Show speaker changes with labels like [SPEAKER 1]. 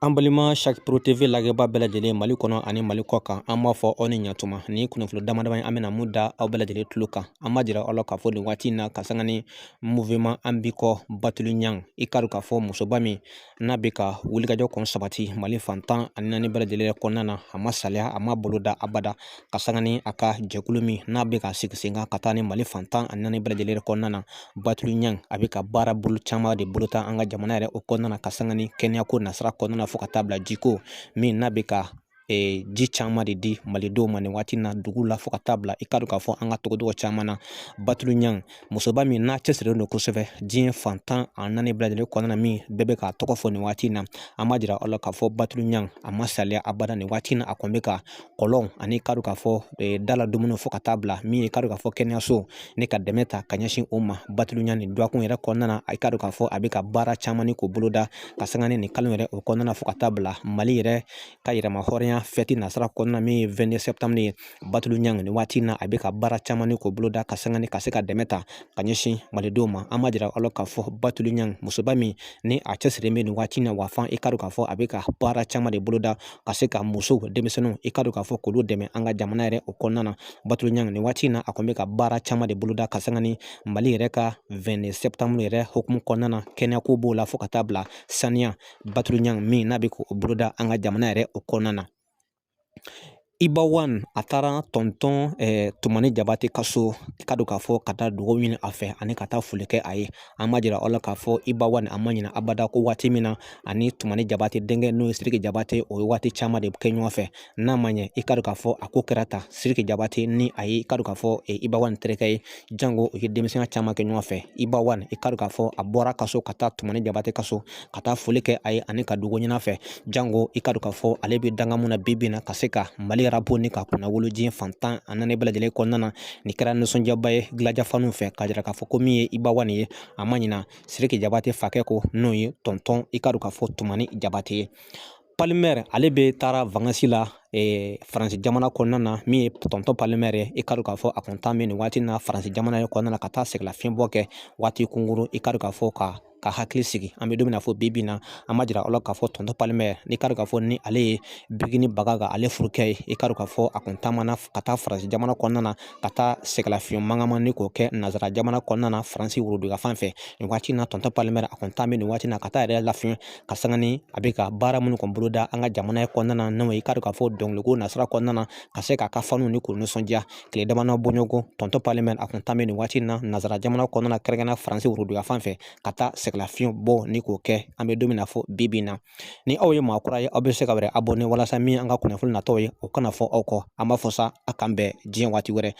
[SPEAKER 1] An balima Chaque Pro TV lagɛba bɛɛ lajɛlen Mali kɔnɔ ani Mali kɔ kan an b'a fɔ aw ni ɲatuma ni kunnafoni damadama an bɛna mun da aw bɛɛ lajɛlen tulo kan an b'a jira aw la k'a fɔ nin waati in na ka sanga ni mouvement an bi kɔ Batulu Ɲang i ka dɔn k'a fɔ musoba min n'a bɛ ka wulikajɔ kɔn sabati Mali fantan ani naani bɛɛ lajɛlen kɔnɔna na a ma saliya a ma bolo da abada ka sanga ni a ka jɛkulu min n'a bɛ ka sigi sen kan ka taa ni Mali fantan ani naani bɛɛ lajɛlen kɔnɔna na Batulu Ɲang a bɛ ka baara bolo caman de bolo ta an ka jamana yɛrɛ o kɔnɔna na ka sanga ni kɛnɛyako nasira kɔnɔna fo ka taa bila jiko min n'a bɛ ka ji caman de di malidenw ma nin waati na dugu la fo ka taa bila i ka dɔn k'a fɔ an ka togodaw caman na Batulu Ɲang musoba min n'a cɛsirilen don kosɛbɛ diɲɛ fantan a naani bɛɛ lajɛlen kɔnɔna na min bɛɛ bɛ k'a tɔgɔ fɔ nin waati in na an b'a jira aw la k'a fɔ Batulu Ɲang a ma saliya abada nin waati in na a kɔni bɛ ka kɔlɔn ani ka dɔn k'a fɔ dala dumuni fo ka taa bila min ye ka dɔn k'a fɔ kɛnɛyaso ni ka dɛmɛ ta ka ɲɛsin o ma Batulu Ɲang nin duwakun yɛrɛ kɔnɔna na a ka dɔn k'a fɔ a bɛ ka baara caman ni k'o boloda ka sanga ni nin kalo yɛrɛ o kɔnɔna na fo ka taa bila Mali yɛrɛ ka yɛrɛma hɔrɔnya fɛti nasara kɔnɔna min ye 22 septembre ye Batulu Ɲang nin waati in na a bɛ ka baara caman ni k'o boloda ka sanga ni ka se ka dɛmɛ ta ka ɲɛsin malidenw ma an b'a jira aw la k'a fɔ Batulu Ɲang musoba min ni a cɛsirilen bɛ nin waati in na wa fan i ka dɔn k'a fɔ a bɛ ka baara caman de boloda ka se ka musow denmisɛnninw i ka dɔn k'a fɔ k'olu dɛmɛ an ka jamana yɛrɛ o kɔnɔna na Batulu Ɲang nin waati in na a kɔni bɛ ka baara caman de boloda ka sanga ni Mali yɛrɛ ka 22 septembre yɛrɛ hukumu kɔnɔna na kɛnɛyako b'o la fo ka taa bila saniya Batulu Ɲang min n'a bɛ k'o boloda an ka jamana yɛrɛ o kɔnɔna na Iba Wan a taara tɔntɔn Tumani Jabate ka so ka dɔn k'a fɔ ka taa dugawu ɲini a fɛ ani ka taa foli kɛ a ye an b'a jira aw la k'a fɔ Iba Wan a ma ɲina abada ko waati min na ani Tumani Jabate denkɛ n'o ye Sidiki Jabate o ye waati caman de kɛ ɲɔgɔn fɛ n'a ma ɲɛ i ka dɔn k'a fɔ a ko kɛra tan Sidiki Jabate ni a ye i ka dɔn k'a fɔ Iba Wan terikɛ ye jango o ye denmisɛnya caman kɛ ɲɔgɔn fɛ Iba Wan i ka dɔn k'a fɔ a bɔra ka so ka taa Tumani Jabate ka so ka taa foli kɛ a ye ani ka dugawu ɲini a fɛ jango i ka dɔn k'a fɔ ale bɛ danga mun na bi bi in na ka se ka Mali rabo ni ka kunna wolo diɲɛ fantan a naani bɛɛ lajɛlen kɔnɔna na nin kɛra nisɔndiyaba ye gilajafanuw fɛ ka jira k'a fɔ ko min ye Iba Wan ye a ma ɲina Sidiki Jabate fakɛ ko n'o ye tɔntɔn i ka dɔn k'a fɔ Tumani Jabate ye Palimɛri ale bɛ taara vakansi la Faransi jamana kɔnɔna na min ye tɔntɔn Palimɛri ye i ka dɔn k'a fɔ a kun taa bɛ nin waati na Faransi jamana kɔnɔna na ka taa sɛgɛlafiɲɛbɔ kɛ waati kunkurun i ka dɔn k'a fɔ ka hakili sigi an bɛ don min na fɔ bi bi in na an b'a jira aw la k'a fɔ tɔntɔn Palimɛri n'i ka dɔn k'a fɔ ni ale ye biriki baga ka ale furukɛ ye i ka dɔn k'a fɔ a kun taamana ka taa Faransi jamana kɔnɔna na ka taa sɛgɛlafiɲɛ mankanma ni k'o kɛ nanzara jamana kɔnɔna na Faransi woroduguya fan fɛ nin waati in na tɔntɔn Palimɛri a kun taa bɛ nin waati in na ka taa yɛrɛ lafiɲɛ ka sanga ni a bɛ ka baara minnu kɔni boloda an ka jamana kɔnɔna na n'o ye i ka dɔn k'a fɔ dɔnkiliko nasira kɔnɔna na ka se k'a ka fanuw ni k'u nisɔndiya tile damadɔ bɔɲɔgɔn tɔntɔn Palimɛri a kun taa bɛ nin waati in na nanzara jamana kɔnɔna na kɛrɛnkɛrɛnnenya Faransi woroduguya fan fɛ ka taa sɛgɛlafiɲɛ bɔ ni k'o kɛ an bɛ don min na fɔ bi bi in na ni aw ye maa kura ye aw bɛ se ka wɛrɛ abonné walasa min an ka kunnafoni natɔw ye o kana fɔ aw kɔ an b'a fɔ sa a k'an bɛn diɲɛ waati wɛrɛ